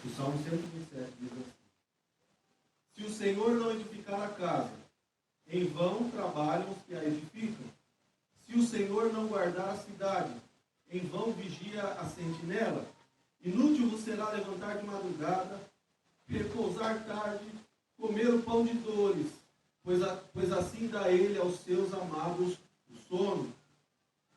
O Salmo 127 diz assim: se o Senhor não edificar a casa, em vão trabalham os que a edificam. Se o Senhor não guardar a cidade, em vão vigia a sentinela. Inútil vos será levantar de madrugada, repousar tarde, comer o pão de dores, pois assim dá ele aos seus amados o sono.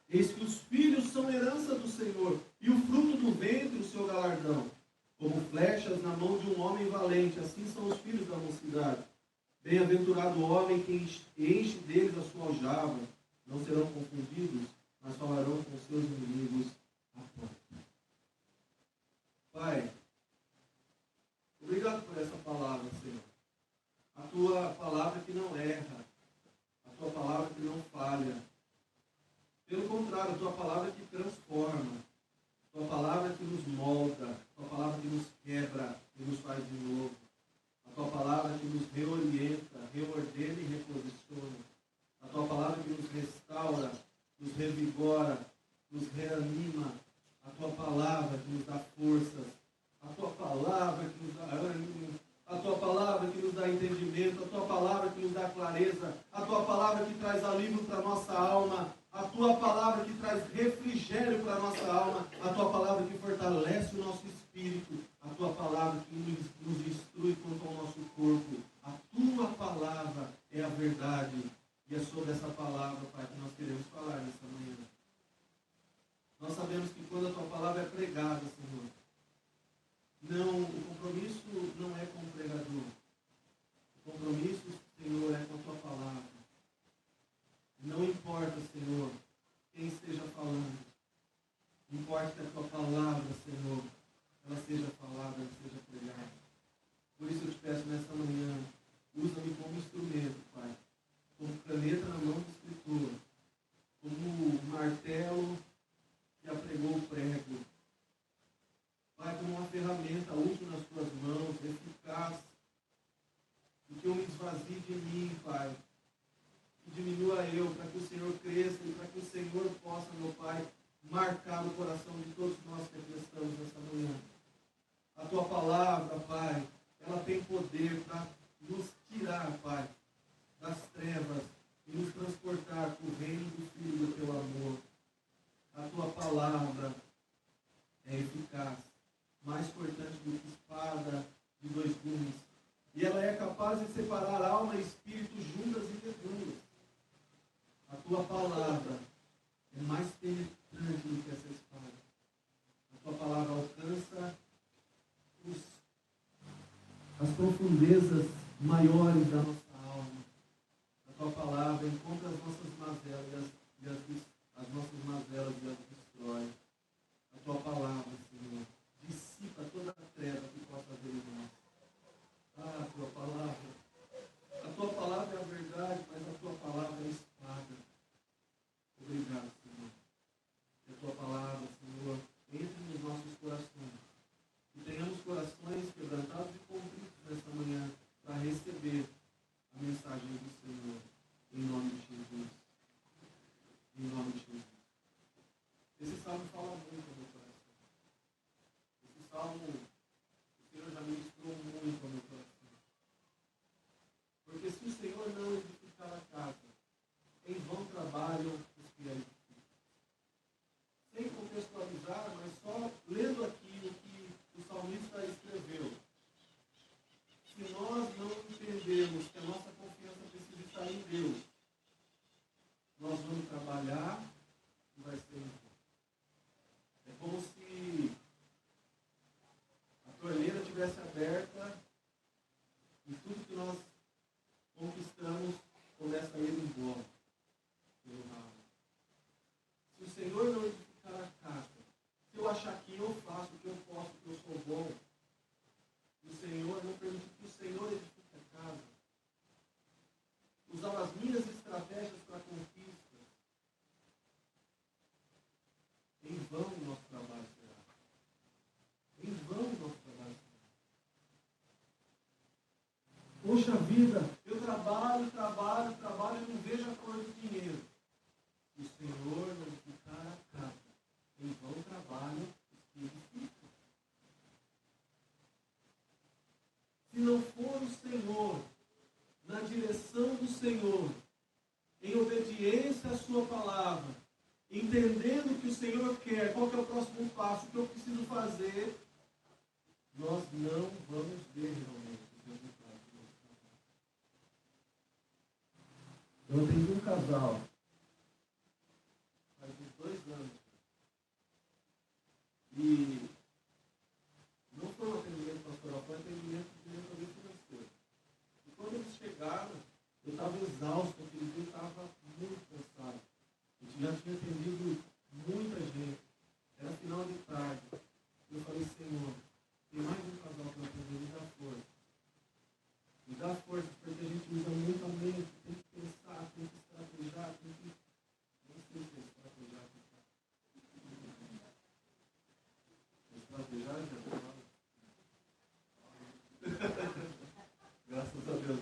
Eis que os filhos são herança do Senhor, e o fruto do ventre o seu galardão. Como flechas na mão de um homem valente, assim são os filhos da mocidade. Bem-aventurado o homem que enche deles a sua aljava. Não serão confundidos, mas falarão com seus inimigos à porta. Pai, obrigado por essa palavra, Senhor. A tua palavra que não erra, a tua palavra que não falha. Pelo contrário, a tua palavra que transforma, a tua palavra que nos molda, a tua palavra que nos quebra e nos faz de novo. A tua palavra que nos reorienta, reordena e reposiciona. A tua palavra que nos restaura, nos revigora, nos reanima. A tua palavra que nos dá forças. A tua palavra que nos dá ânimo. A tua palavra que nos dá entendimento. A tua palavra que nos dá clareza. A tua palavra que traz alívio para a nossa alma. A tua palavra que traz refrigério para a nossa alma. A tua palavra que fortalece o nosso espírito. A tua palavra que nos instrui quanto ao nosso corpo. A tua palavra é a verdade. E é sobre essa palavra, Pai, que nós queremos falar nessa manhã. Nós sabemos que quando a tua palavra é pregada, Senhor, o compromisso não é com o pregador. O compromisso, Senhor, é com a tua palavra. Não importa, Senhor, quem esteja falando. Importa que a tua palavra, Senhor, ela seja falada, ela seja pregada. Por isso eu te peço nessa manhã, usa-me como instrumento, Pai. Como caneta na mão do escritor. Como martelo que apregou o prego. Pai, como uma ferramenta útil nas tuas mãos, eficaz. E que eu me esvazie de mim, Pai. Que diminua eu, para que o Senhor cresça e para que o Senhor possa, meu Pai, marcar no coração de todos nós que aqui estamos nessa manhã. A tua palavra, Pai, ela tem poder para nos tirar, Pai, das trevas e nos transportar para o reino do Filho do teu amor. A tua palavra é eficaz, mais cortante do que espada de dois gumes. E ela é capaz de separar alma e espírito, juntas e medulas. A tua palavra é mais penetrante do que essa espada. A tua palavra alcança as profundezas maiores da nossa alma. A tua palavra encontra as nossas mazelas as nossas mazelas e as destrói. A tua palavra, Senhor, dissipa toda a treva que possa haver em nós. A tua palavra é a verdade, mas a tua palavra é a espada. Obrigado, Senhor. Que a tua palavra, Senhor, entre nos nossos corações. E tenhamos corações quebrantados e contritos nesta manhã para receber a mensagem do Senhor. Em nome de Jesus. Em nome de Jesus. Esse salmo fala muito ao meu coração. Esse salmo, o Senhor já ministrou muito ao meu coração. Porque se o Senhor não edificar a casa, em vão trabalham os que a edificam. Sem contextualizar, mas só lendo aqui o que o salmista escreveu. Se nós não entendemos que a nossa confiança precisa estar em Deus, nós vamos trabalhar e vai ser em vão. É como se a torneira estivesse aberta e tudo que nós conquistamos começa a ir embora pelo ralo. Se o Senhor não edificar a casa, se eu achar que eu faço o que eu posso, que eu sou bom, e o Senhor não permite que o Senhor edifique a casa, usar as minhas estratégias para conquista, em vão o nosso trabalho será. Em vão o nosso trabalho será. Poxa vida, eu trabalho e não vejo a cor do dinheiro. O Senhor não edificar a casa. Em vão trabalho os que edificam. Senhor, em obediência à sua palavra, entendendo o que o Senhor quer, qual que é o próximo passo, o que eu preciso fazer, nós não vamos ver realmente os resultados do nosso trabalho. Eu atendi um casal, faz uns 2 anos, e não foi um atendimento pastoral, foi um atendimento de mentoria financeira. E quando eles chegaram, eu estava exausto, aquele dia eu estava muito cansado. A gente já tinha atendido muita gente, era final de tarde. Eu falei, Senhor, tem mais um casal para atender, me dá força. Me dá força, porque a gente usa muito a mente, tem que pensar, tem que estrategiar, tem que... Não sei se é estrategiar. Estrategiar já graças a Deus.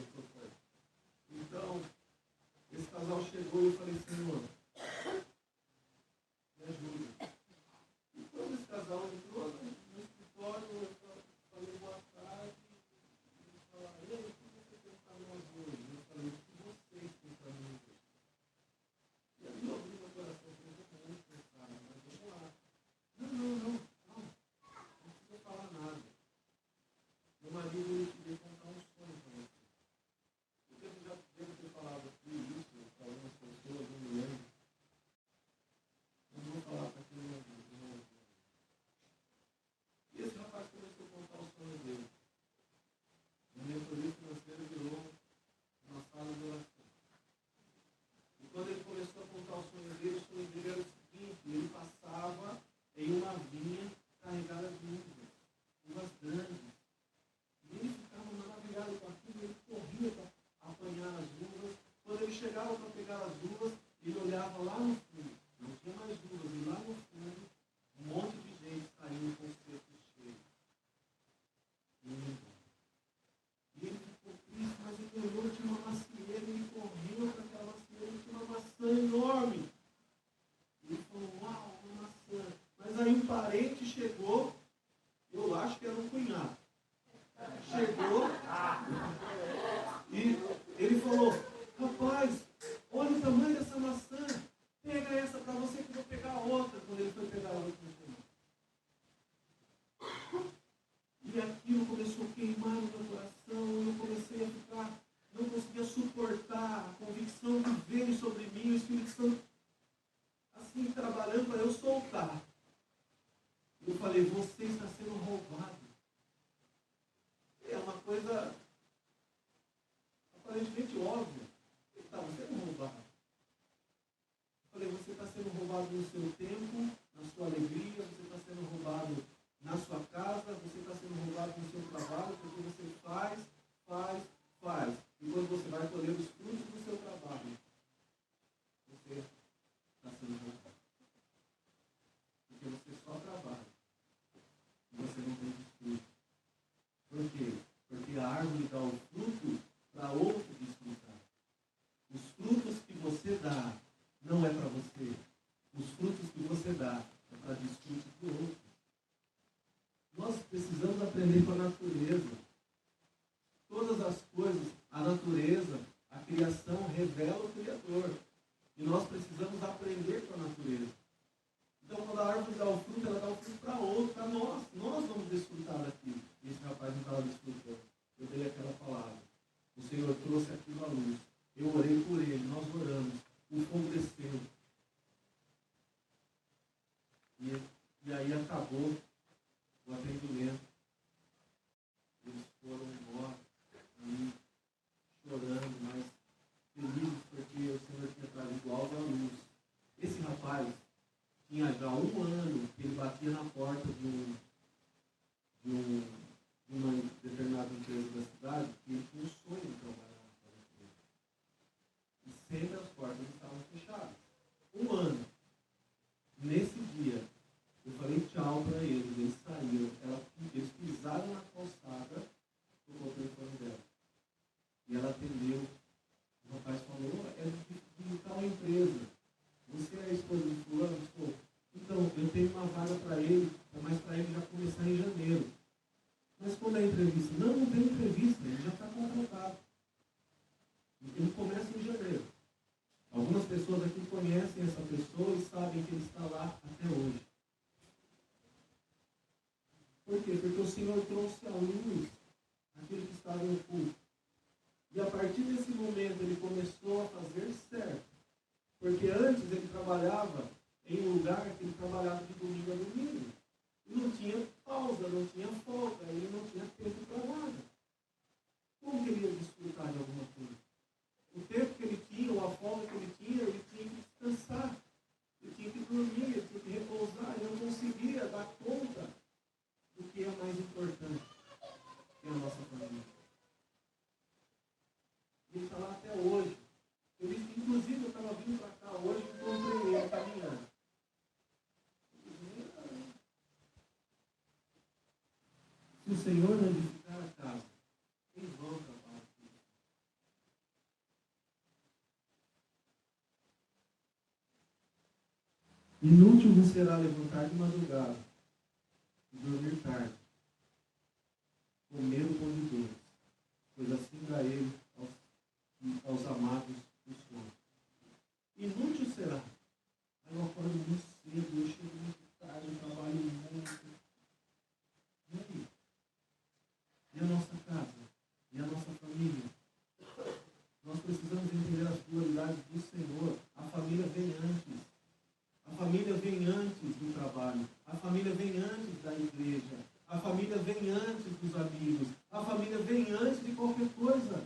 Então, esse casal chegou e eu falei, Senhor, me ajuda. E quando esse casal entrou no escritório, eu falei, boa tarde. E eles falaram, e aí, o que você tem para nós hoje? Eu falei, o que vocês têm para mim hoje? E ali eu abri meu coração, falei, eu estou muito cansado, mas vamos lá. Não precisa falar nada. Meu marido, ele queria contar um sonho para você. Porque eu já devo ter falado aqui isso para algumas pessoas, eu me lembro. Eu não vou falar para quem não ouviu. E esse rapaz começou a contar o sonho dele. A mentoria financeira virou uma sala de oração. E quando ele começou a contar o sonho dele era o seguinte, ele passava em uma vinha carregada de uvas grandes. E ele ficava maravilhado com aquilo, ele corria para apanhar as uvas. Quando ele chegava para pegar as uvas, ele olhava lá no fundo, não tinha mais uvas, e lá no fundo, um monte de gente saindo com os cestos cheios. E ele ficou triste, mas ele olhou, tinha uma macieira, ele correu para aquela macieira, tinha uma maçã enorme. Ele falou, uau, uma maçã. Mas aí um parente chegou, eu acho que era um cunhado. Chegou e ele falou, rapaz, olha o tamanho dessa maçã, pega essa para você que eu vou pegar a outra. Quando ele foi pegar a outra, e aquilo começou a queimar no meu coração, eu comecei a ficar, não conseguia suportar a convicção que veio sobre mim, o Espírito Santo assim trabalhando para eu soltar. Eu falei, você está sendo roubado. É uma coisa aparentemente óbvia. Ele estava sendo roubado. Eu falei, você está sendo roubado no seu tempo, na sua alegria, você está sendo roubado na sua casa, você está sendo roubado no seu trabalho, porque você faz. E quando você vai colher os frutos do seu trabalho, você está sendo roubado. Porque você só trabalha. E você não tem fruto. Por quê? Porque a árvore dá o fruto para outro desfrutar. Os frutos que você dá não é para você. Os frutos que você dá é para desfrute do outro. Nós precisamos aprender com a natureza. Todas as coisas, a natureza, a criação revela o Criador. E nós precisamos aprender com a natureza. Então, quando a árvore dá o fruto, ela dá o fruto para outro, para nós. Nós vamos desfrutar daquilo. Esse rapaz não estava desfrutando. Eu dei aquela palavra. O Senhor trouxe aquilo à luz. Eu orei por ele, nós oramos. O fogo desceu. E aí acabou o atendimento. Eles foram embora, ali, chorando, mas felizes porque o Senhor tinha trazido algo à luz. Esse rapaz tinha já 1 ano que ele batia na porta de uma determinada empresa da cidade, que ele tinha um sonho de trabalhar naquela empresa. E sempre as portas estavam fechadas. 1 ano. Nesse dia, eu falei tchau para eles, eles saíram, eles pisaram na calçada, tocou o telefone dela. E ela atendeu. O rapaz falou, é de tal empresa. Você é a esposa de fulano? Falou, então, eu tenho uma vaga para ele, mas para ele já começar em janeiro. Mas quando é entrevista? Não tem entrevista, ele já está contratado. Ele começa em conhecem essa pessoa e sabem que ele está lá até hoje. Por quê? Porque o Senhor trouxe à luz aquilo que estava em oculto. E a partir desse momento ele começou a fazer certo. Porque antes ele trabalhava em um lugar que ele trabalhava de domingo a domingo. E não tinha pausa, não tinha folga, ele não tinha tempo para nada. Como que ele ia desfrutar de alguma coisa? O tempo que ele tinha, ou a folga que ele tinha que descansar. Ele tinha que dormir, ele tinha que repousar. Ele não conseguia dar conta do que é mais importante, que é a nossa família. Ele está lá até hoje. Inclusive, eu estava vindo para cá hoje e encontrei ele caminhando. Se o Senhor não edificar a casa, em vão trabalhar. Inútil vos será levantar de madrugada e dormir tarde, comer o pão de Deus, pois assim dá ele aos amados do sono. Inútil será. Aí eu acordo muito cedo, eu chego muito tarde, eu trabalho muito. E aí? E a nossa casa? E a nossa família? Nós precisamos entender as prioridades do Senhor. A família vem antes. A família vem antes do trabalho. A família vem antes da igreja. A família vem antes dos amigos. A família vem antes de qualquer coisa.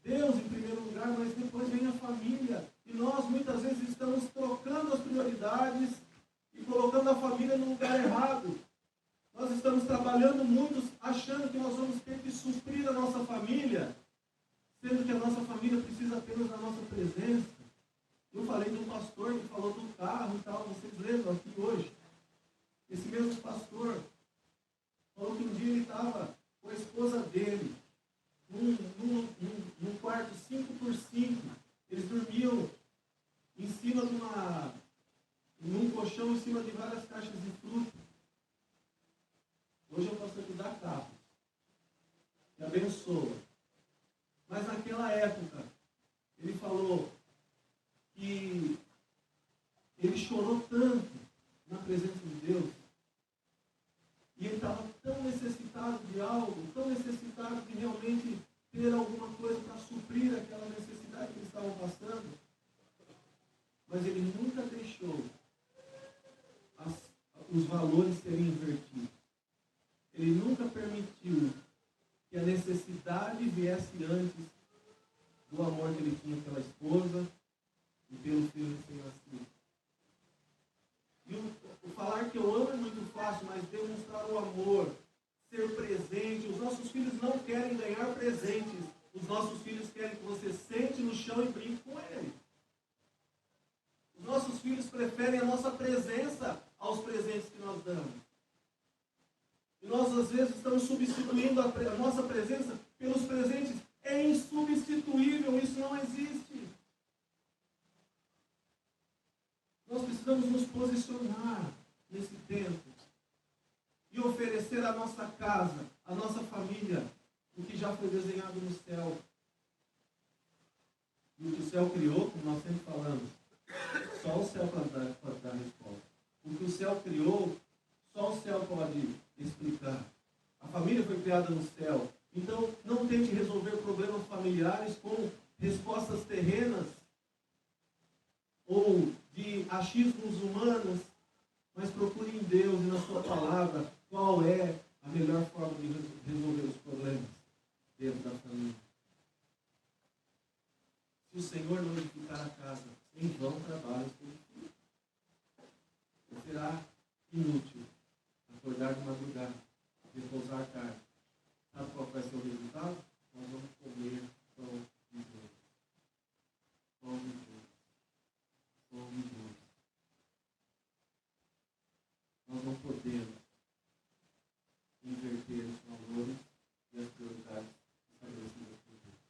Deus em primeiro lugar, mas depois vem a família. E nós muitas vezes estamos trocando as prioridades e colocando a família no lugar errado. Nós estamos trabalhando muito achando que nós vamos ter que suprir a nossa família, sendo que a nossa família precisa apenas da nossa presença. Eu falei de um pastor que falou do carro e tal, vocês lembram aqui hoje. Esse mesmo pastor falou que um dia ele estava com a esposa dele, num quarto 5x5. Eles dormiam em cima num colchão em cima de várias caixas de fruta. Hoje é o pastor que dá carro, que abençoa. Mas naquela época, ele falou que ele chorou tanto na presença de Deus, e ele estava tão necessitado de algo, tão necessitado de realmente ter alguma coisa para suprir aquela necessidade que eles estavam passando, mas ele nunca deixou os valores serem invertidos. Ele nunca permitiu que a necessidade viesse antes do amor que ele tinha pela esposa e pelo filho recém-nascido. E o falar que eu amo é muito fácil, mas demonstrar o amor, ser presente. Os nossos filhos não querem ganhar presentes. Os nossos filhos querem que você sente no chão e brinque com ele. Os nossos filhos preferem a nossa presença aos presentes que nós damos. E nós, às vezes, estamos substituindo a nossa presença pelos presentes. É insubstituível, isso não existe. Nós precisamos nos posicionar nesse tempo e oferecer à nossa casa, à nossa família, o que já foi desenhado no céu. E o que o céu criou, como nós sempre falamos, só o céu pode dar resposta. O que o céu criou, só o céu pode explicar. A família foi criada no céu. Então, não tente resolver problemas familiares com respostas terrenas ou de achismos humanos, mas procure em Deus e na sua palavra qual é a melhor forma de resolver os problemas dentro da família. Se o Senhor não edificar a casa, em vão trabalha os teus filhos. Será inútil acordar de madrugada, repousar tarde. Sabe qual vai ser o resultado? Nós vamos comer pão de Deus. Pão de Deus. Pão de Deus. Nós não podemos inverter os valores e as prioridades estabelecidas por Deus.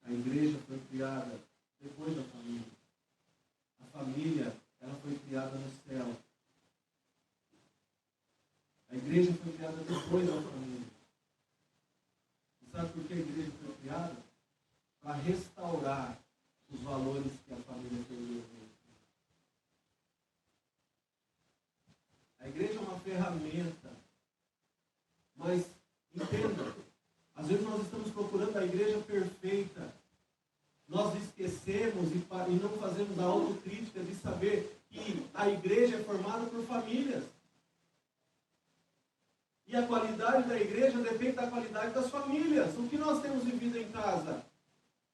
A igreja foi criada depois da família. A família, ela foi criada no céu. A igreja foi criada depois da família. E sabe por que a igreja foi criada? Para restaurar ferramenta. Mas, entenda, às vezes nós estamos procurando a igreja perfeita. Nós esquecemos e não fazemos a autocrítica de saber que a igreja é formada por famílias. E a qualidade da igreja depende da qualidade das famílias. O que nós temos vivido em casa?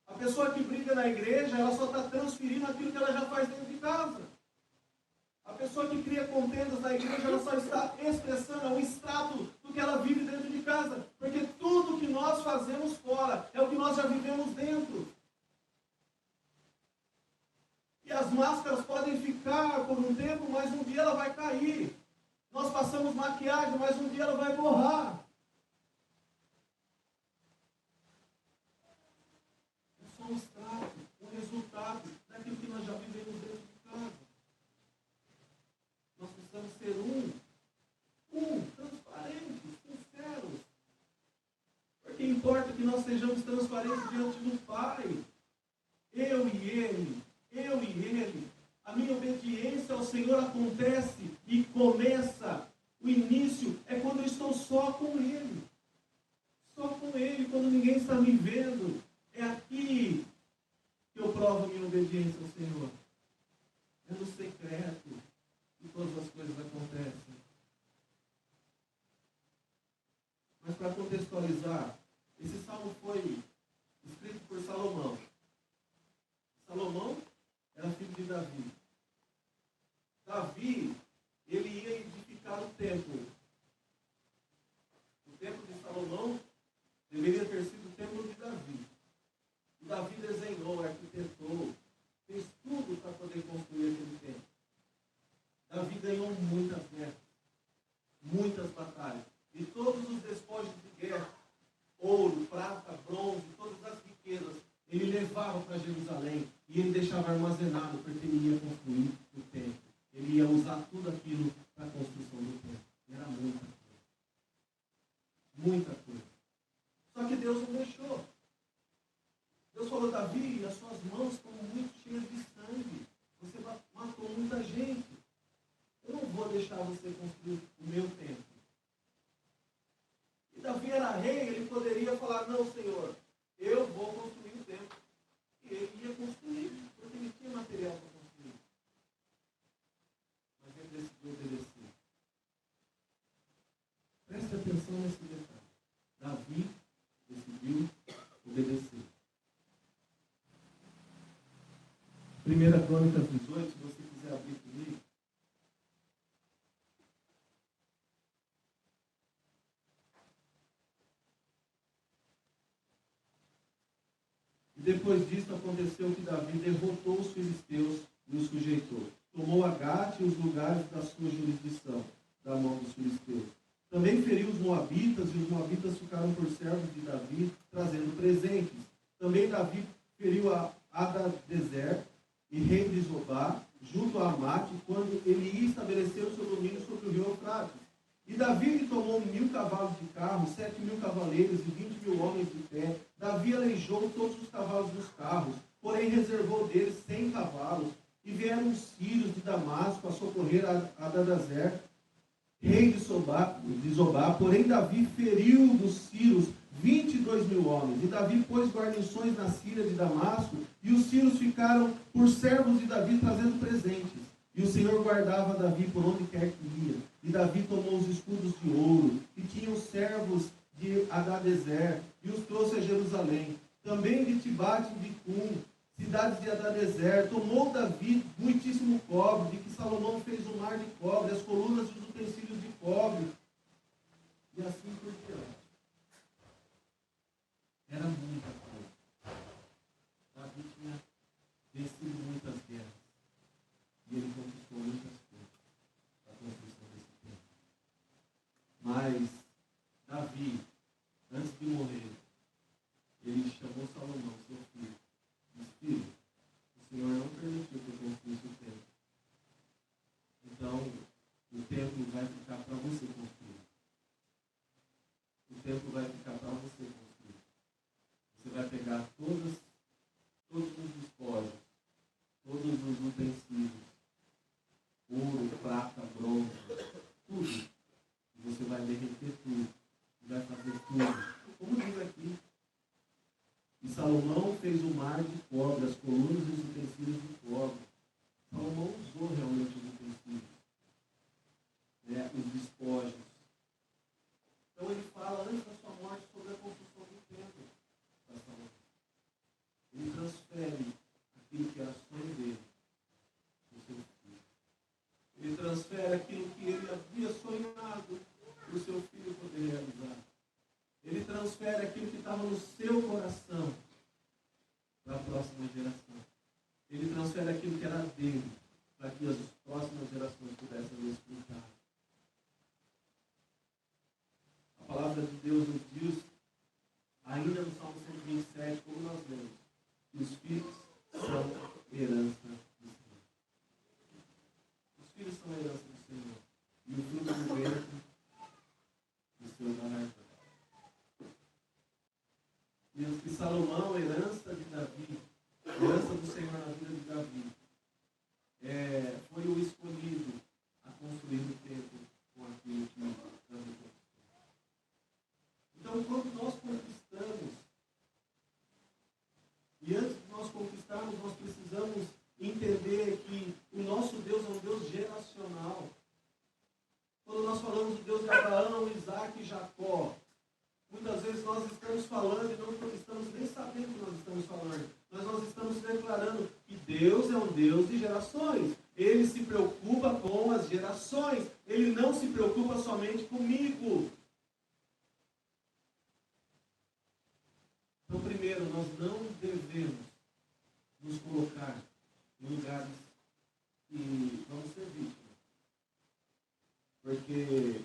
A pessoa que briga na igreja, ela só está transferindo aquilo que ela já faz dentro de casa. A pessoa que cria contendas na igreja, ela só está expressando um extrato do que ela vive dentro de casa. Porque tudo que nós fazemos fora é o que nós já vivemos dentro. E as máscaras podem ficar por um tempo, mas um dia ela vai cair. Nós passamos maquiagem, mas um dia ela vai borrar. É só um extrato, um resultado daquilo que nós já vivemos dentro de casa. Nós precisamos ser transparentes, sinceros. Porque importa que nós sejamos transparentes diante do Pai. Eu e Ele. A minha obediência ao Senhor acontece e começa. O início é quando eu estou só com Ele. Só com Ele, quando ninguém está me vendo. É aqui que eu provo minha obediência ao Senhor. É no secreto que todas as coisas acontecem. Mas para contextualizar, esse salmo foi escrito por Salomão. Salomão era filho de Davi. Davi, ele ia edificar o templo. O templo de Salomão deveria ter sido o templo de Davi. E Davi desenhou, arquitetou, fez tudo para poder construir aquele templo. Davi ganhou muitas guerras, muitas batalhas. E todos os despojos de guerra, ouro, prata, bronze, todas as riquezas, ele levava para Jerusalém e ele deixava armazenado, porque ele ia construir o templo. Ele ia usar tudo aquilo para a construção do templo. E era muita coisa. Muita coisa. Só que Deus não deixou. Deus falou: Davi, as suas mãos estão muito cheias de sangue. Você matou muita gente. Eu não vou deixar você construir o meu templo. E Davi era rei, ele poderia falar: não, Senhor, eu vou construir o templo. E ele ia construir, porque ele tinha material para construir. Mas ele decidiu obedecer. Preste atenção nesse detalhe. Davi decidiu obedecer. 1 Crônicas 18, se você quiser abrir comigo. E depois disso aconteceu que Davi derrotou os filisteus e os sujeitou. Tomou a Gate e os lugares da sua jurisdição, da mão dos filisteus. Também feriu os moabitas, e os moabitas ficaram por servos de Davi, trazendo presentes. Também Davi feriu a Hadadezer, e rei de Zobá, junto a Amate, quando ele ia estabelecer o seu domínio sobre o rio Eufrates. E Davi lhe tomou 1000 cavalos de carro, 7.000 cavaleiros e 20.000 homens de pé. Davi aleijou todos os cavalos dos carros, porém reservou deles 100 cavalos. E vieram os sírios de Damasco a socorrer a Hadadezer, rei de Zobá. Porém Davi feriu dos sírios 22.000 homens. E Davi pôs guarnições na Síria de Damasco, e os sírios ficaram por servos de Davi trazendo presentes. E o Senhor guardava Davi por onde quer que ia. E Davi tomou os escudos de ouro, que tinham os servos de Hadadezer, e os trouxe a Jerusalém. Também de Tibate e de Cum, cidades de Hadadezer, tomou Davi muitíssimo cobre, de que Salomão fez o mar de cobre, as colunas e os utensílios de cobre. E assim por diante. Era muita coisa. Davi tinha vencido muitas guerras. E ele conquistou muitas coisas para a construção desse templo. Mas Davi, antes de morrer, ele chamou Salomão, seu filho. Disse: filho, o Senhor não permitiu que eu construísse o templo. Então, o templo vai ficar para você construir. O templo vai ficar para você construir. Você vai pegar todos os despojos, todos os utensílios, ouro, prata, bronze, tudo, derreter tudo, e vai fazer tudo. Como diz aqui. E Salomão fez o mar de cobre, as colunas e os utensílios de cobre. Salomão usou realmente os utensílios, os despojos. Então ele fala antes da sua morte sobre a construção do templo para Salomão. Ele transfere aquilo que era sonho dele para o seu filho. Ele transfere aquilo que ele havia sonhado para o seu filho poder realizar. Ele transfere aquilo que estava no seu coração para a próxima geração. Ele transfere aquilo que era dele para que as próximas gerações pudessem desfrutar. A palavra de Deus nos diz, ainda no Salmo 127, como nós lemos, que os filhos são herança do Senhor. Os filhos são herança do Senhor. E o fruto do ventre do seu galardão. Diz que Salomão, herança de Davi, herança do Senhor na vida de Davi, foi o escolhido a construir o templo com aquilo que Davi conquistou. Então, quando nós conquistamos, e antes de nós conquistarmos, nós precisamos entender que o nosso Deus é um Deus geracional. Quando nós falamos do Deus de Abraão, Isaac e Jacó, muitas vezes nós estamos falando e não estamos nem sabendo o que nós estamos falando. Mas nós estamos declarando que Deus é um Deus de gerações. Ele se preocupa com as gerações. Ele não se preocupa somente comigo. Então, primeiro, nós não devemos nos colocar em lugares que vamos ser vítimas. Porque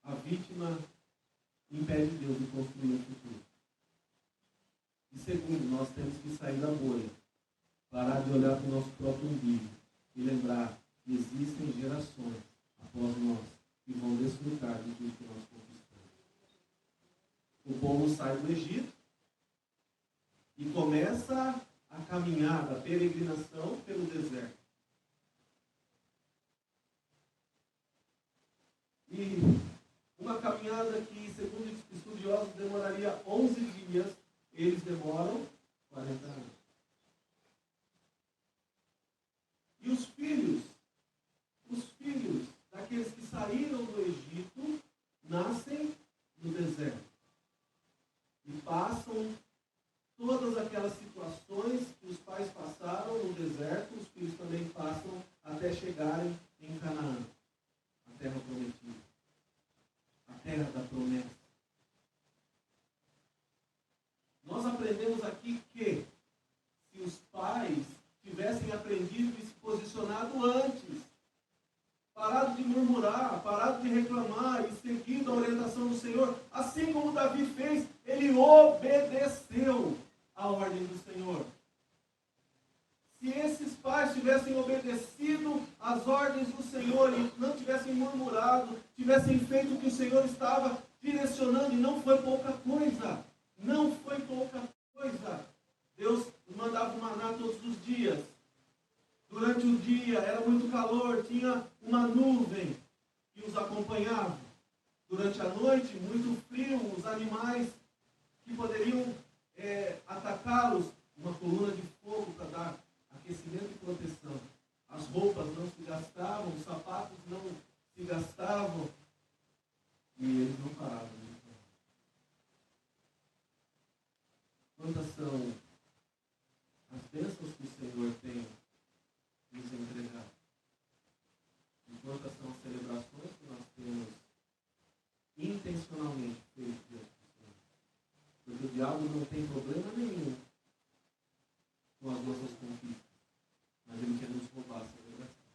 a vítima impede Deus de construir o futuro. E segundo, nós temos que sair da bolha, parar de olhar para o nosso próprio umbigo e lembrar que existem gerações após nós que vão desfrutar de tudo que nós conquistamos. O povo sai do Egito e começa a caminhada, a peregrinação pelo deserto. E uma caminhada que, segundo estudiosos, demoraria 11 dias, eles demoram 40 anos. E os filhos daqueles que saíram do Egito, nascem no deserto. E passam todas aquelas situações que os pais passaram no deserto, os filhos também passam até chegarem em Canaã, a terra prometida. A terra da promessa. Nós aprendemos aqui que se os pais tivessem aprendido e se posicionado antes, parado de murmurar, parado de reclamar e seguido a orientação do Senhor, assim como Davi fez, ele obedeceu a ordem do Senhor. Se esses pais tivessem obedecido às ordens do Senhor e não tivessem murmurado, tivessem feito o que o Senhor estava direcionando, e não foi pouca coisa. Não foi pouca coisa. Deus mandava o maná todos os dias. Durante o dia era muito calor, tinha uma nuvem que os acompanhava. Durante a noite, muito frio, os animais que poderiam atacá-los, uma coluna de fogo para dar aquecimento e proteção. As roupas não se gastavam, os sapatos não se gastavam, e eles não paravam. Quantas são as bênçãos que o Senhor tem nos entregado? E quantas são as celebrações que nós temos intencionalmente feito diante do Senhor? Porque o diabo não tem problema nenhum com as nossas conquistas, mas ele quer nos roubar a celebração.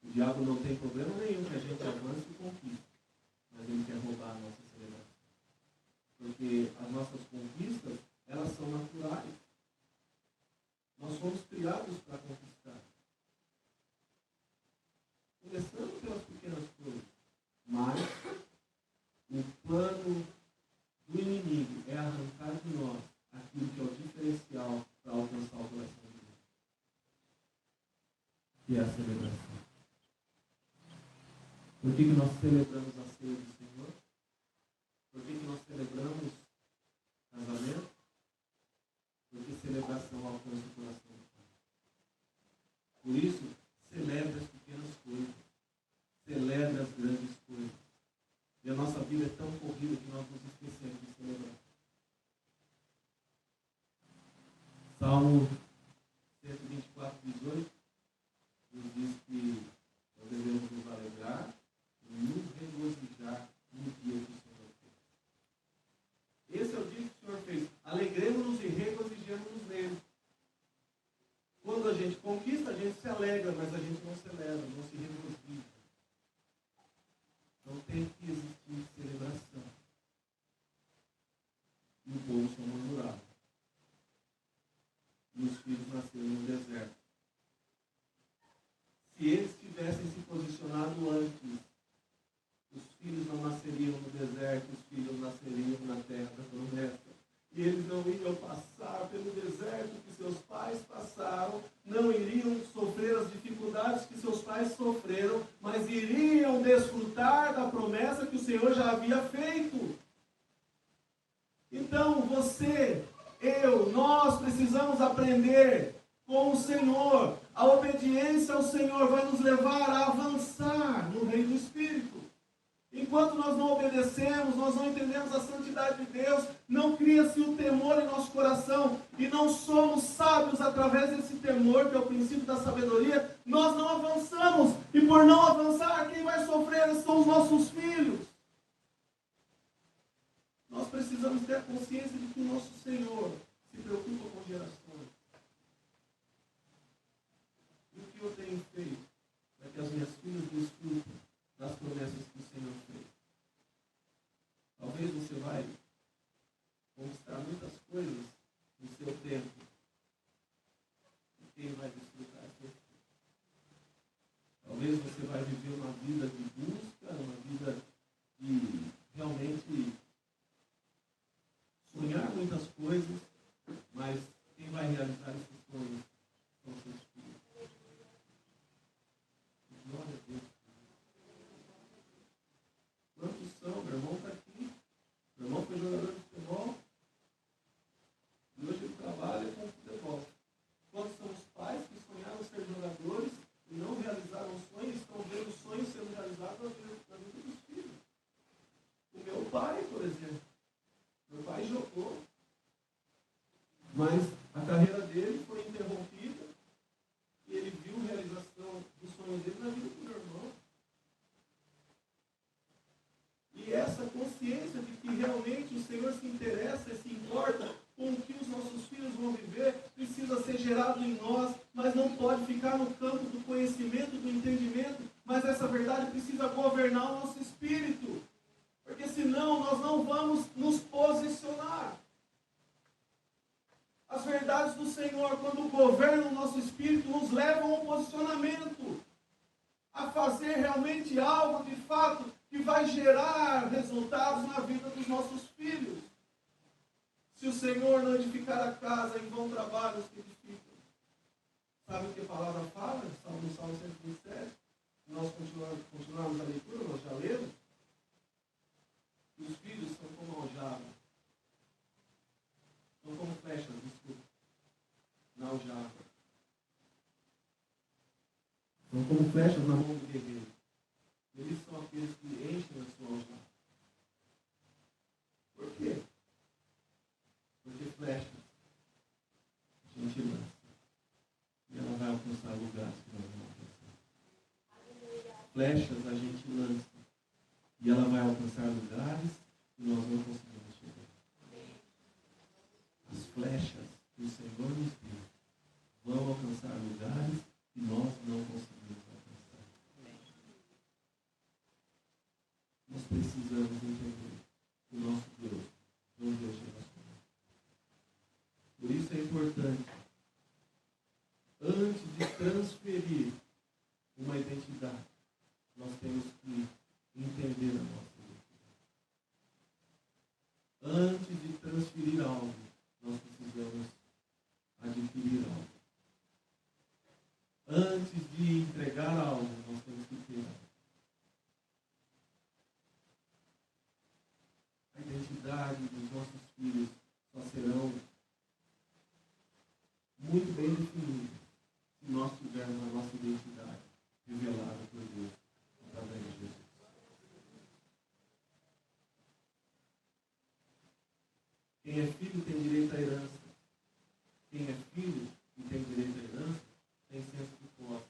O diabo não tem problema nenhum que a gente avance e conquiste, mas ele quer roubar a nossa celebração. Porque as nossas conquistas, elas são naturais. Nós fomos criados para conquistar. Começando pelas pequenas coisas. Mas o plano do inimigo é arrancar de nós aquilo que é o diferencial para alcançar o coração de Deus. Que é a celebração. Por que nós celebramos a ceia do Senhor? Por que nós celebramos casamento? Porque celebração alcança o coração do Pai. Por isso, celebre as pequenas coisas. Celebre as grandes coisas. E a nossa vida é tão corrida que nós nos esquecemos de celebrar. Salmo 124, 18 nos diz que nós devemos nos alegrar e nos regozijar no dia que o Senhor fez. Esse é o dia que o Senhor fez. Alegremos-nos e regozijemos-nos nele. Quando a gente conquista, a gente se alegra, mas a gente não celebra, não se regozija. Então tem que existir celebração. E o povo só murmurava. E os filhos nasceram no deserto. Se eles tivessem se posicionado antes, os filhos não nasceriam no deserto, os filhos nasceriam na terra da promessa. E eles não iriam passar pelo deserto que seus pais passaram, não iriam sofrer as dificuldades que seus pais sofreram, mas iriam desfrutar da promessa que o Senhor já havia feito. Então, você, nós precisamos aprender com o Senhor. A obediência ao Senhor vai nos levar a avançar no reino do Espírito. Enquanto nós não obedecemos, nós não entendemos a santidade de Deus, não cria-se o temor em nosso coração e não somos sábios através desse temor, que é o princípio da sabedoria, nós não avançamos. E por não avançar, quem vai sofrer são os nossos filhos. Nós precisamos ter a consciência de que o nosso Senhor se preocupa com gerações. E o que eu tenho feito para que as minhas filhas desfrutem das promessas que o Senhor fez? Talvez você vai conquistar muitas coisas no seu tempo. E quem vai desfrutar é seu filho. Talvez você vai viver uma vida de busca, uma vida de realmente sonhar muitas coisas, mas quem vai realizar esses sonhos são seus filhos. Glória a Deus. Quantos são? Meu irmão está aqui. Meu irmão foi jogador de futebol. E hoje ele trabalha com futebol. Quantos são os pais que sonharam ser jogadores e não realizaram sonhos e estão vendo sonhos sendo realizados na vida dos filhos? O meu pai, por exemplo. Meu pai jogou, mas a carreira dele foi interrompida e ele viu a realização do sonho dele na vida do meu irmão. E essa consciência de que realmente o Senhor se interessa e se importa com o que os nossos filhos vão viver, precisa ser gerado em nós, mas não pode ficar no campo do conhecimento, do entendimento, mas essa verdade precisa governar o nosso espírito. Porque senão nós não vamos nos posicionar. As verdades do Senhor, quando governam o nosso espírito, nos levam ao posicionamento. A fazer realmente algo de fato que vai gerar resultados na vida dos nossos filhos. Se o Senhor não edificar a casa, em vão trabalham os que edificam. Sabe o que a palavra fala? No Salmo 127. Nós continuamos a leitura, nós já lemos. Os filhos são como aljava. São como flechas, desculpa. Na aljava. São como flechas na mão do guerreiro. Eles são aqueles que enchem a sua aljava. Por quê? Porque flechas a gente lança. E ela vai alcançar lugares que nós não alcançamos. Flechas a gente lança. E ela vai alcançar lugares que nós não conseguimos chegar. As flechas que o Senhor nos deu vão alcançar lugares que nós não conseguimos alcançar. Nós precisamos entender que o nosso Deus não deu gerações. Por isso é importante, antes de transferir uma identidade, nós temos que entender a nossa identidade. Antes de transferir algo, nós precisamos adquirir algo. Antes de entregar algo, nós temos que ter algo. identidade dos nossos filhos só serão muito bem definidas se nós tivermos a nossa identidade revelada por Deus através de Jesus. Quem é filho tem direito à herança. Quem é filho e tem direito à herança tem senso de posse.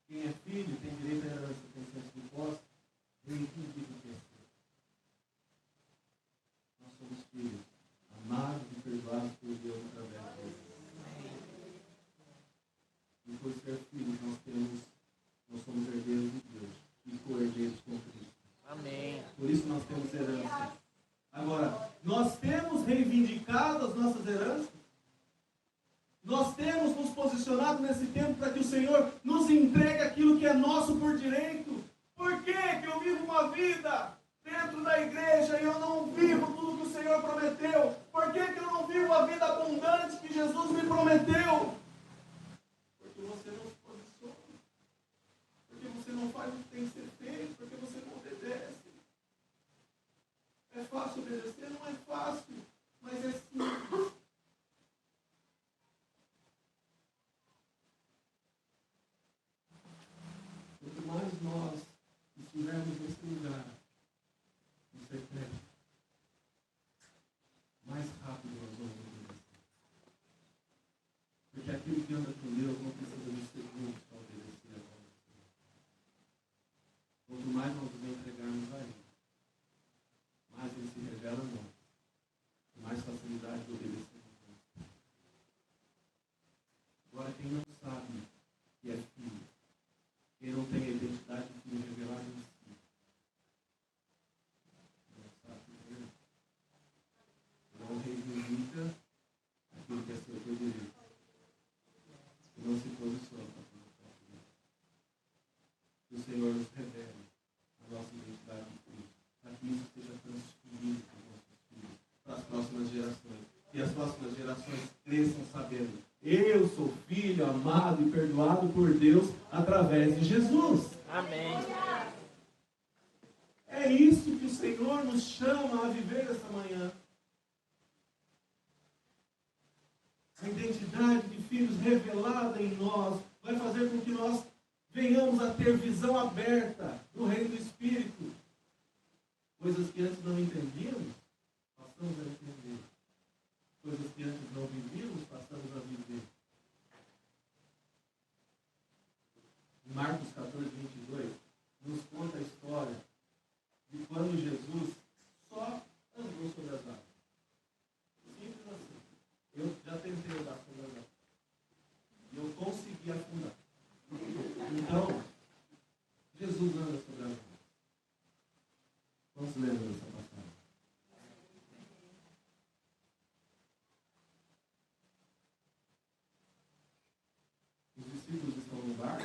Quem é filho tem direito à herança, tem senso de posse, reivindica o que é seu. Nós somos filhos, amados e perdoados por Deus através de Deus. E por ser filhos, nós somos herdeiros de Deus e co-herdeiros com Cristo. Amém. Por isso nós temos herança. Agora, nós temos reivindicado as nossas heranças? Nós temos nos posicionado nesse tempo para que o Senhor nos entregue aquilo que é nosso por direito? Por que que eu vivo uma vida dentro da igreja e eu não vivo tudo que o Senhor prometeu? Por que que eu não vivo a vida abundante que Jesus me prometeu? Porque você não se posiciona. Porque você não faz o que tem que ser feito. Porque você não obedece. É fácil obedecer? Não é fácil, mas é simples. Quanto mais nós estivermos nesse lugar, no secreto, mais rápido nós vamos obedecer. Porque aquilo que anda com Deus não precisa de segundos para obedecer a voz do Senhor. Quanto mais nós nos entregarmos a Ele, mais Ele se revela a nós, com mais facilidade de obedecer a nós. Agora, quem não sabe que é filho, quem não tem a identidade de filho revelada em si, não sabe que é, não reivindica aquilo que é seu por direito, e não se posiciona para colocar aquilo. Que o Senhor nos revele a nossa identidade de filho, para que isso seja transferido para os nossos filhos, para as próximas gerações, e as próximas gerações cresçam sabendo: eu sou filho amado e perdoado por Deus através de Jesus. Amém. É isso que o Senhor nos chama a viver essa manhã. A identidade de filhos revelada em nós vai fazer com que nós venhamos a ter visão aberta do reino do Espírito. Coisas que antes não entendíamos, passamos a entender. Coisas que antes não vivíamos, passamos a viver. Em Marcos 14, 22, nos conta a história de quando Jesus só andou sobre as águas. Simples assim. Eu já tentei andar sobre as águas. E eu consegui afundar. Então, Jesus anda sobre as águas. Vamos ler essa passagem. Os discípulos estão no barco.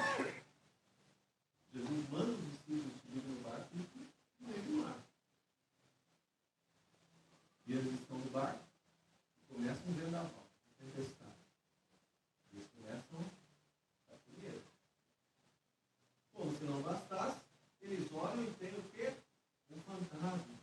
Jesus manda os discípulos subirem no barco e no meio do mar. E eles estão no barco e começam a vendaval, tempestade. Eles começam a primeiro. Como se não bastasse, eles olham e tem o quê? Um fantasma.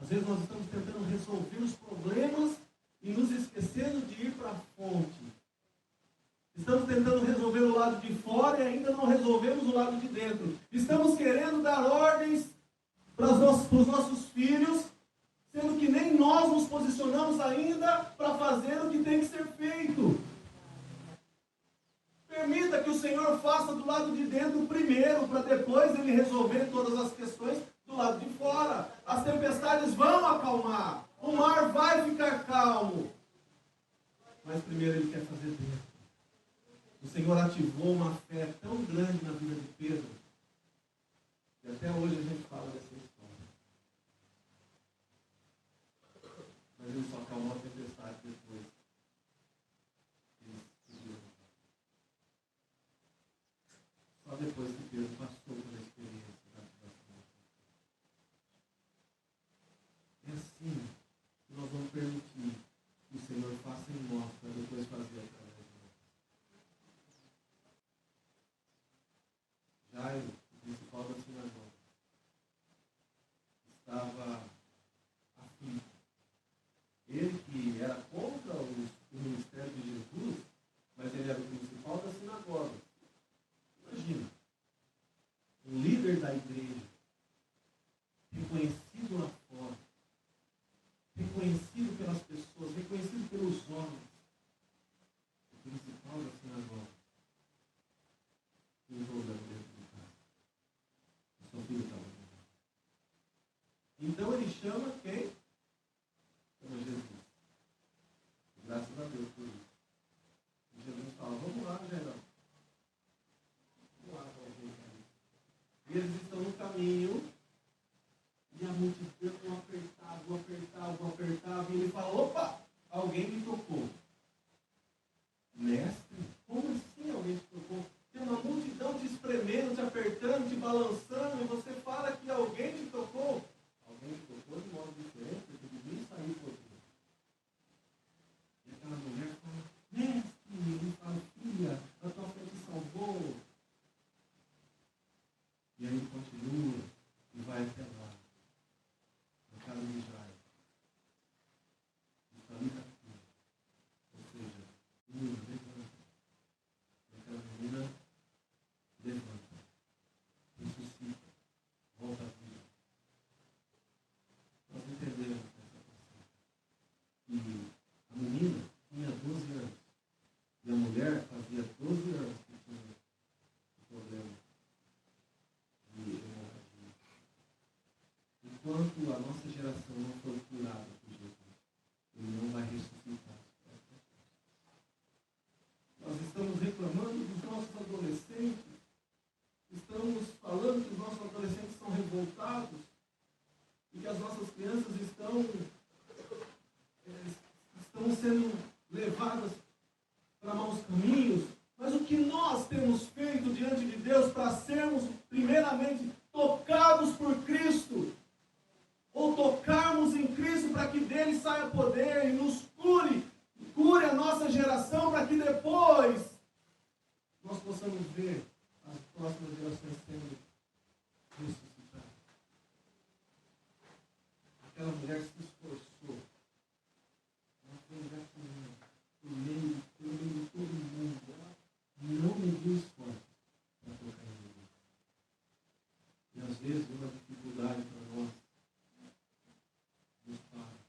Às vezes nós estamos tentando resolver os problemas e nos esquecendo de ir para a fonte. Estamos tentando resolver o lado de fora e ainda não resolvemos o lado de dentro. Estamos querendo dar ordens para os nossos filhos, sendo que nem nós nos posicionamos ainda para fazer o que tem que ser feito. Permita que o Senhor faça do lado de dentro primeiro, para depois Ele resolver todas as questões do lado de fora. As tempestades vão acalmar, o mar vai ficar calmo. Mas primeiro Ele quer fazer dentro. O Senhor ativou uma fé tão grande na vida de Pedro, que até hoje a gente fala dessa história. Mas Ele só acalmou a tempestade depois. Só depois que Pedro passou pela experiência da ativação. É assim que nós vamos permitir que o Senhor faça em nós, para depois fazer através de nós. Jairo, o principal da sinagoga, estava aflito. Ele que era contra o ministério de Jesus, mas ele era o principal da sinagoga. Imagina, um líder da igreja, reconhecido lá fora, reconhecido pelas pessoas, reconhecido pelos homens, o principal da sinagoga, tem um problema dentro de casa. O seu filho estava doente. Então ele chama quem? Chama Jesus. Graças a Deus por isso. E Jesus fala, vamos lá, Gerão. E eles estão no caminho, e a multidão apertava, e ele fala, opa, alguém me tocou. Mestre, como assim alguém te tocou? Tem uma multidão te espremendo, te apertando, te balançando, e você fala que alguém te tocou. Alguém te tocou de modo diferente, porque ninguém saiu por aqui. E aquela mulher fala, mestre, ele fala, filha, a tua fé te salvou. E aí ele continua e vai até lá, na casa de Jairo. E Talita cura. Ou seja, menina, levanta. E aquela menina levanta, ressuscita, volta à vida. Nós entendemos essa questão. E a menina tinha 12 anos. E a mulher fazia 12 anos que tinha o problema. Enquanto a nossa geração não for curada por Jesus, Ele não vai ressuscitar as próprias pessoas. Nós estamos reclamando dos nossos adolescentes, estamos falando que os nossos adolescentes são revoltados e que as nossas crianças estão sendo levadas para maus caminhos. Mas o que nós temos feito diante de Deus para sermos, primeiramente, tocados por Cristo, ou tocarmos em Cristo para que dele saia poder e nos cure a nossa geração, para que depois nós possamos ver as próximas gerações sendo ressuscitadas. Aquela mulher se esforçou, ela foi engatinhando por meio de todo mundo, ela não mediu esforço para tocar em Jesus. E às vezes uma dificuldade para nós nos para.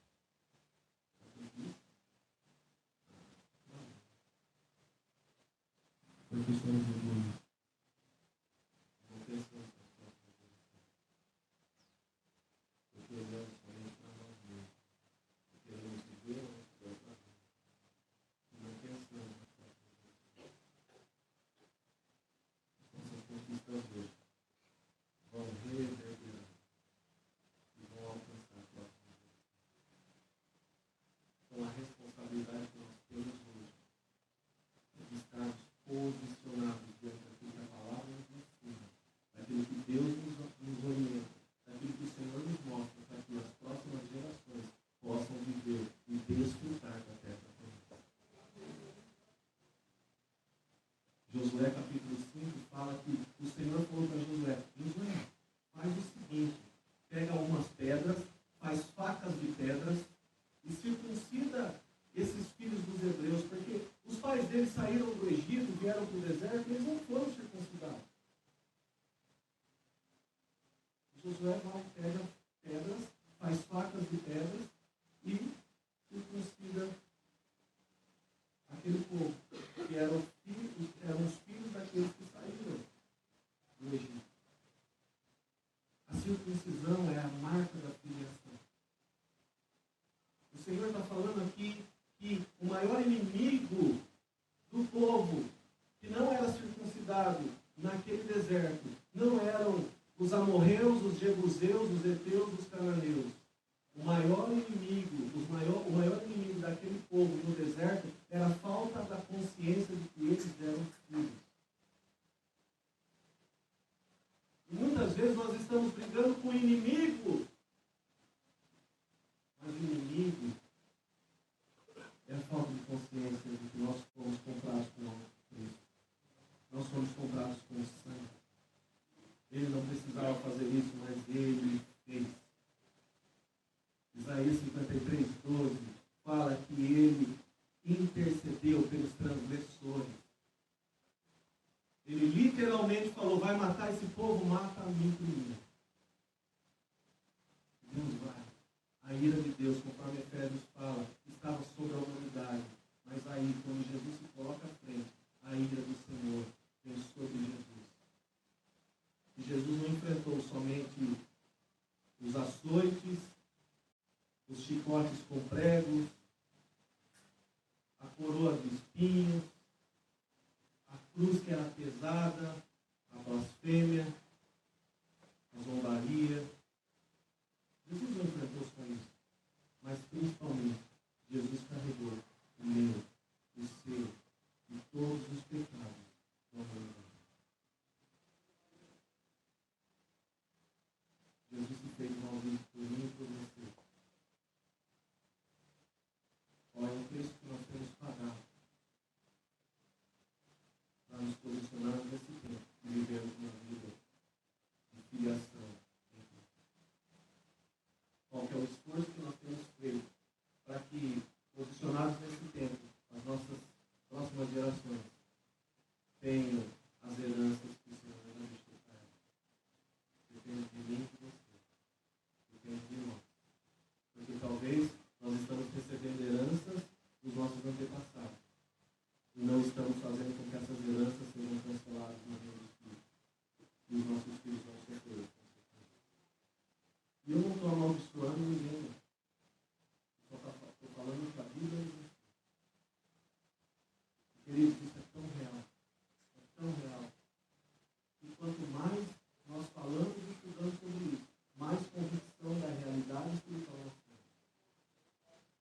Porque estamos evoluindo. Não pensamos nas próximas gerações. Porque olhamos somente para nós mesmos. Porque queremos viver a nossa própria vida. E não pensamos nas próximas gerações. Nossas conquistas hoje vão reverberar e vão alcançar a próxima geração. Então a responsabilidade que nós temos hoje é de estarmos posicionados diante daquilo que a palavra nos ensina, daquilo que Deus nos orienta, daquilo que o Senhor nos mostra, para que as próximas gerações possam viver e desfrutar da terra promessa. Josué capítulo 5 fala que o Senhor falou para Josué, faz o seguinte, pega algumas pedras, faz facas porque eles não foram circuncidados. Josué vai, pega pedras, faz facas de pedras e circuncida aquele povo, que eram os filhos daqueles que saíram do Egito. A circuncisão é a marca da filiação. O Senhor está falando aqui que o maior inimigo do povo que não era circuncidado naquele deserto não eram os amorreus, os jebuseus, os heteus, os cananeus. O maior inimigo daquele povo no deserto era a falta da consciência de que eles eram filhos. E muitas vezes nós estamos brigando com o inimigo. Mas o inimigo é a falta de consciência de que nós fomos comprados com alto preço. Nós fomos comprados com sangue. Ele não precisava fazer isso, mas ele fez. Isaías 53, 12 fala que ele intercedeu pelos transgressores. Ele literalmente falou, vai matar esse povo, mata a mim primeiro. Deus vai. A ira de Deus, conforme Efésios fala, estava sobre a humanidade. Mas aí, quando Jesus se coloca à frente, a ira do Senhor vem sobre Jesus. E Jesus não enfrentou somente os açoites, os chicotes com pregos, a coroa de espinhos, a cruz que era pesada, a blasfêmia, a zombaria. Jesus não enfrentou só isso, mas principalmente Jesus carregou o meu, o seu e todos os pecados da humanidade. Jesus se fez maldito por mim e por você. Qual é o preço que nós temos que pagar para nos posicionarmos nesse tempo e vivermos uma vida de filiação em Cristo? Qual que é o esforço que nós temos feito para que, posicionados nesse tempo, as nossas próximas gerações tenham as heranças que o Senhor já deixou para elas? Depende de mim e de você. Depende de nós. Porque talvez nós estamos recebendo heranças dos nossos antepassados. E não estamos fazendo com que essas heranças sejam canceladas no reino dos filhos. E os nossos filhos vão sofrer. E eu não estou amaldiçoando ninguém. Só estou falando que a Bíblia é isso. Queridos, isso é tão real. É tão real. E quanto mais nós falamos e estudamos sobre isso, mais convicção da realidade espiritual nós temos.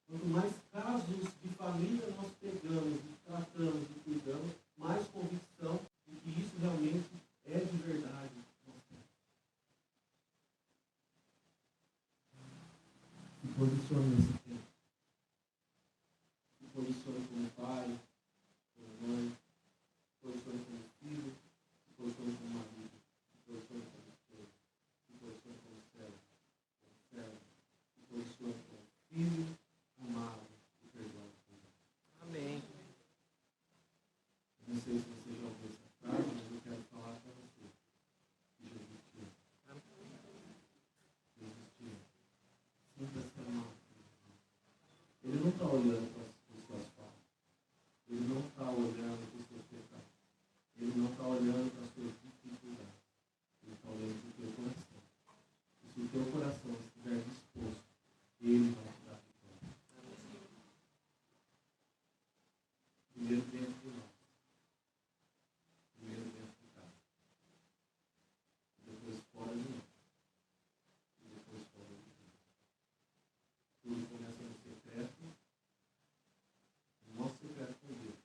Quanto mais casos de família nós pegamos, e tratamos e cuidamos, mais convicção de que isso realmente é de verdade nós temos. Se posicione nesse tempo. Se posicione como pai, como mãe, se posicione como filho, se posicione como marido, se posicione como esposa, se posicione como servo, se posicione como filho, amado e perdoado por Deus. Amém. Eu não sei se você já ouviu essa frase, mas eu quero falar para você que Jesus te ama. Jesus te ama. Sinta-se amado. Ele não está olhando para as suas faltas. Ele não está olhando para os seus pecados. Ele não está olhando para as suas dificuldades. Ele está olhando para o teu coração. E se o teu coração estiver disposto, Ele vai te dar vitória. Primeiro dentro de nós. Primeiro dentro de casa. Depois fora de nós. E depois fora de Deus. Tudo começa no secreto. No nosso secreto com Deus.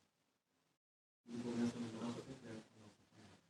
Tudo começa no nosso secreto com a nossa família.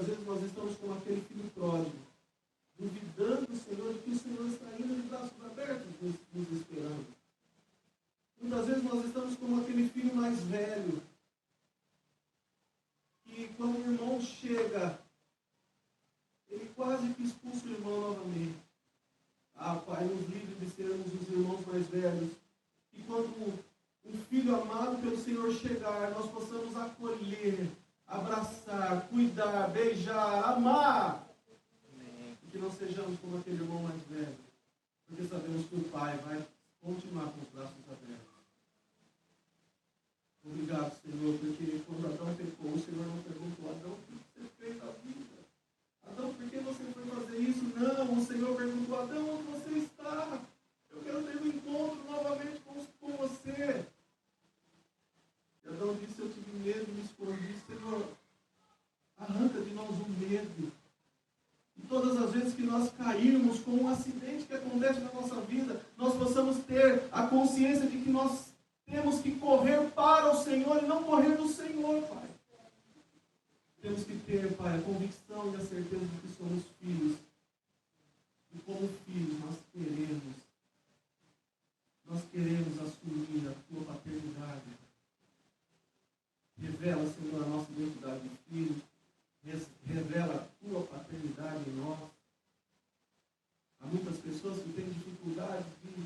muitas vezes nós estamos como aquele filho pródigo, duvidando do Senhor, de que o Senhor está indo de braços abertos, nos esperando. Muitas vezes nós estamos como aquele filho mais velho, que quando o irmão chega, ele quase que expulsa o irmão novamente. Ah, Pai, nos livre de sermos os irmãos mais velhos. E quando um filho amado pelo Senhor chegar, nós possamos acolher, abraçar, cuidar, beijar, amar. E que não sejamos como aquele irmão mais velho. Porque sabemos que o Pai vai continuar com os braços abertos. Obrigado, Senhor, porque quando Adão pecou, o Senhor não perguntou: Adão, o que você fez da vida? Adão, por que você foi fazer isso? Não, o Senhor perguntou: Adão, onde você está? Eu quero ter um encontro novamente com você. E Adão disse: eu tive medo e me escondi. Senhor, arranca de nós o medo. E todas as vezes que nós cairmos com um acidente que acontece na nossa vida, nós possamos ter a consciência de que nós temos que correr para o Senhor e não correr do Senhor, Pai. Temos que ter, Pai, a convicção e a certeza de que somos filhos. E como filhos nós queremos assumir a Tua paternidade. Revela, Senhor, a nossa identidade de filho. Revela a Tua paternidade em nós. Há muitas pessoas que têm dificuldade de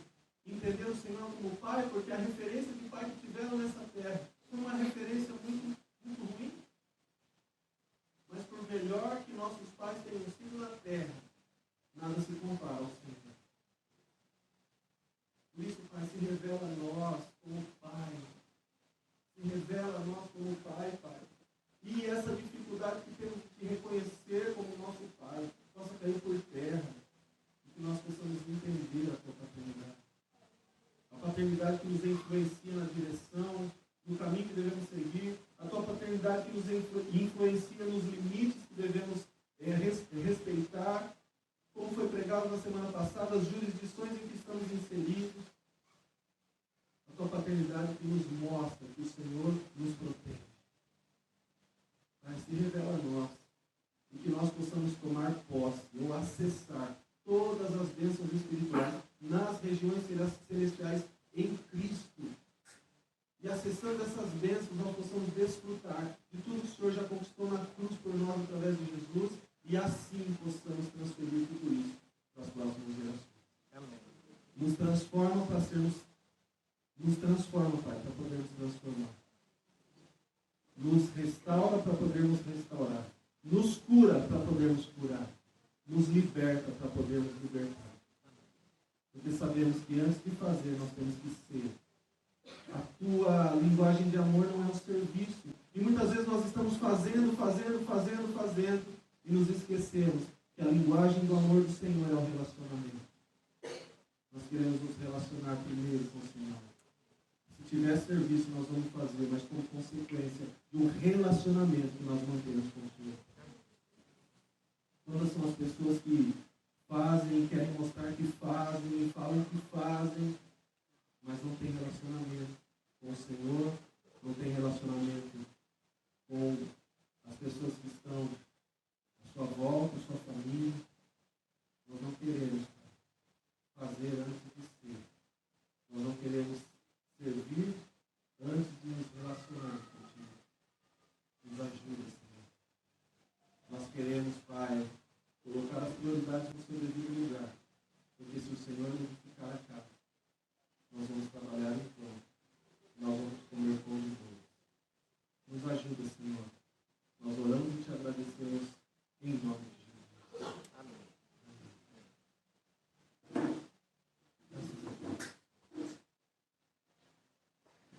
entender o Senhor como Pai, porque a referência de Pai que tiveram nessa terra foi uma referência muito, muito ruim. Mas por melhor que nossos pais tenham sido na terra, nada se compara ao Senhor. Por isso, Pai, se revela a nós como Pai. Se revela a nós como Pai, Pai. E essa dificuldade que temos de te reconhecer como nosso Pai possa cair por terra. E que nós possamos entender a Tua paternidade. A paternidade que nos influencia na direção, no caminho que devemos seguir. A Tua paternidade que nos influencia nos limites que devemos respeitar. Como foi pregado na semana passada, as jurisdições em que estamos inseridos. A Tua paternidade que nos mostra que o Senhor nos protege. Mas se revela a nós. E que nós possamos tomar posse ou acessar todas as bênçãos espirituais nas regiões celestiais em Cristo. E acessando essas bênçãos, nós possamos desfrutar de tudo que o Senhor já conquistou na cruz por nós através de Jesus, e assim possamos transferir tudo isso para as próximas gerações. Amém. Nos transforma, Pai, para podermos transformar. Nos restaura para podermos restaurar. Nos cura para podermos curar. Nos liberta para podermos libertar. Porque sabemos que antes de fazer, nós temos que ser. A Tua linguagem de amor não é um serviço. E muitas vezes nós estamos fazendo, e nos esquecemos que a linguagem do amor do Senhor é o relacionamento. Nós queremos nos relacionar primeiro com o Senhor. Se tiver serviço, nós vamos fazer, mas como consequência do relacionamento que nós mantemos com o Senhor. Quantas são as pessoas que fazem, querem mostrar que fazem, falam que fazem, mas não tem relacionamento com o Senhor, não tem relacionamento com as pessoas que estão à sua volta, à sua família. Nós não queremos fazer antes de ser. Nós não queremos servir antes de nos relacionar contigo. Nos ajuda, Senhor. Nós queremos, Pai, colocar as prioridades no seu devido lugar. Porque se o Senhor nos ficar a casa, nós vamos trabalhar em pão. Nós vamos comer pão de Deus. Nos ajuda, Senhor. Nós oramos e te agradecemos em nome de Jesus. Amém.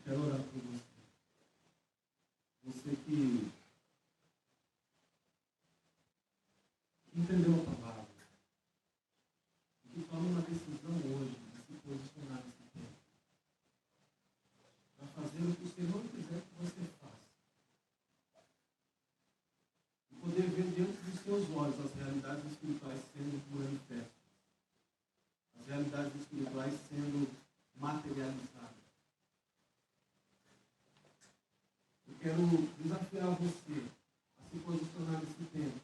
Quero orar por você. Você que entendeu a palavra. Que toma uma decisão hoje de se posicionar nesse tempo. Para fazer o que o Senhor quiser que você faça. E poder ver diante dos seus olhos as realidades espirituais sendo manifestas. As realidades espirituais sendo materializadas. Eu quero desafiar você a se posicionar nesse tempo.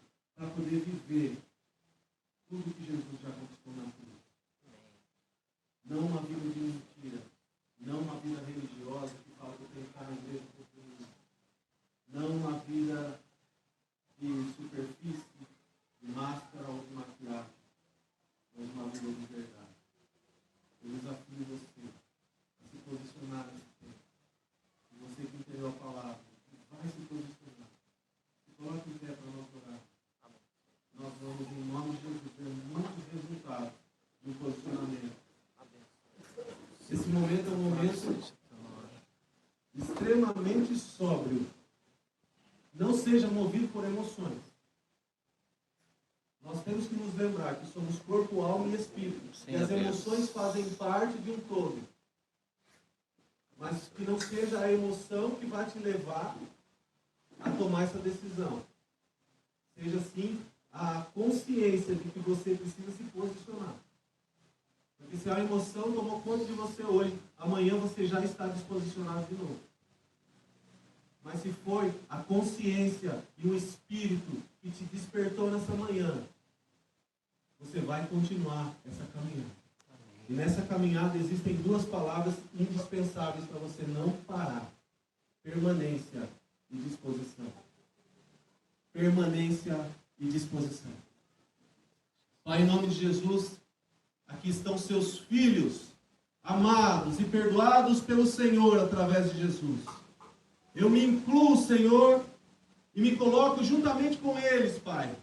seja movido por emoções. Nós temos que nos lembrar que somos corpo, alma e espírito. Sim, e as Deus. emoções fazem parte de um todo. Mas que não seja a emoção que vai te levar a tomar essa decisão. Seja, sim, a consciência de que você precisa se posicionar. Porque se a emoção tomou conta de você hoje, amanhã você já está desposicionado de novo. Mas se foi a consciência e o espírito que te despertou nessa manhã, você vai continuar essa caminhada. E nessa caminhada existem duas palavras indispensáveis para você não parar. Permanência e disposição. Permanência e disposição. Pai, em nome de Jesus, aqui estão seus filhos, amados e perdoados pelo Senhor através de Jesus. Eu me incluo, Senhor, e me coloco juntamente com eles, Pai.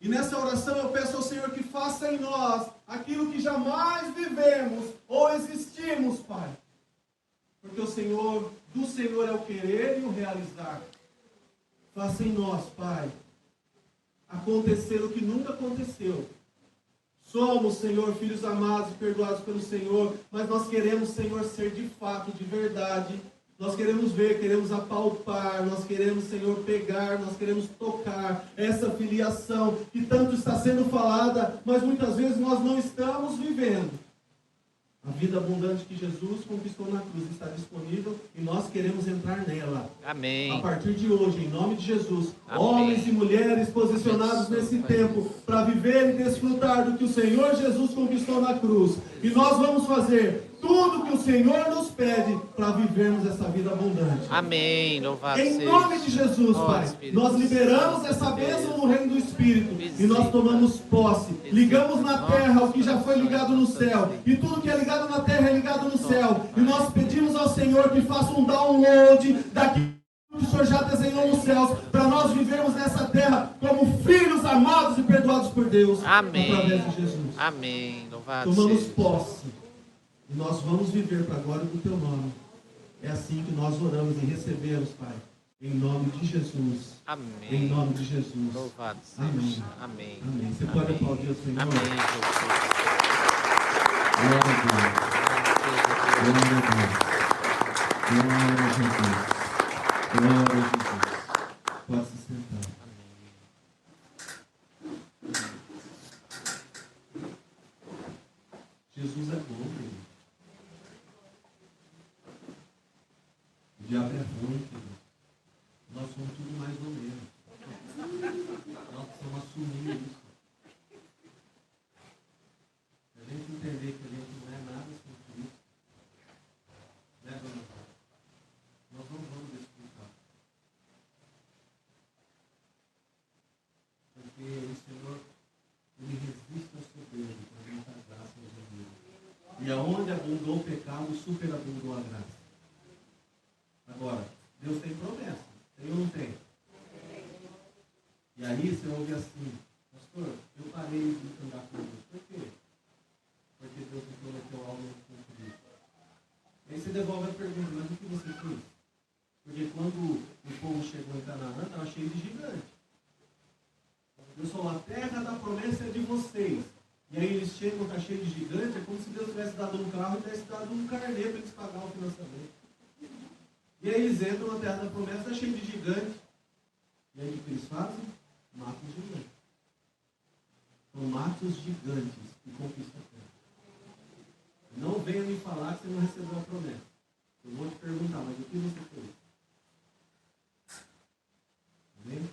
E nessa oração eu peço ao Senhor que faça em nós aquilo que jamais vivemos ou existimos, Pai. Porque do Senhor é o querer e o realizar. Faça em nós, Pai, acontecer o que nunca aconteceu. Somos, Senhor, filhos amados e perdoados pelo Senhor, mas nós queremos, Senhor, ser de fato, de verdade. Nós queremos ver, queremos apalpar, nós queremos, Senhor, pegar, nós queremos tocar essa filiação que tanto está sendo falada, mas muitas vezes nós não estamos vivendo. A vida abundante que Jesus conquistou na cruz está disponível e nós queremos entrar nela. Amém. A partir de hoje, em nome de Jesus, Amém. homens e mulheres posicionados nesse tempo para viver e desfrutar do que o Senhor Jesus conquistou na cruz. E nós vamos fazer tudo que o Senhor nos pede para vivermos essa vida abundante. Amém. Louvado Em seja. nome de Jesus, Oh, Pai, Espírito nós liberamos Santo essa de Deus. bênção no reino do Espírito Visita. e nós tomamos posse. Visita Ligamos na terra nossos o que já foi ligado no corações, céu. nossos E tudo que é ligado na terra é ligado no Toma, céu. Pai. E nós pedimos ao Senhor que faça um download daquilo que o Senhor já desenhou nos céus, para nós vivermos nessa terra como filhos amados e perdoados por Deus. Amém. Através de Jesus. Amém. Louvado Tomamos seja. posse. E nós vamos viver para a glória do Teu nome. É assim que nós oramos e recebemos, Pai. Em nome de Jesus. Amém. Em nome de Jesus. Louvado seja. Amém. Amém. Amém. Você Amém. pode aplaudir o Senhor? Amém, Jesus. Glória a Deus. Glória a Deus. Glória a Jesus. Glória a Jesus. Pode se sentar. Jesus é bom, querido. O diabo é ruim, querido. Nós somos tudo mais ou menos. Nós precisamos assumir isso. Se a gente entender que a gente não é nada sem Cristo, né, dona Val? Nós não vamos desfrutar. Porque o Senhor, Ele resiste ao soberbo, para muita graça nos amigos. E aonde abundou o pecado, superabundou a graça. Agora, Deus tem promessa. Tem ou não tem? E aí você ouve assim, pastor, eu parei de andar com Deus. Por quê? Porque Deus me prometeu algo com Cristo. E aí você devolve a pergunta, mas o que você fez? Porque quando o povo chegou em Canaã, estava cheio de gigantes. Deus falou, a terra da promessa é de vocês. E aí eles chegam, está cheio de gigante, é como se Deus tivesse dado um carro e tivesse dado um carnê para eles pagar o financiamento. E aí eles entram na terra da promessa, está cheio de gigante. E aí o que eles fazem? Matam os gigantes. Então matam os gigantes e conquistam a terra. Não venha me falar que você não recebeu a promessa. Eu vou te perguntar, mas o que você fez? Amém?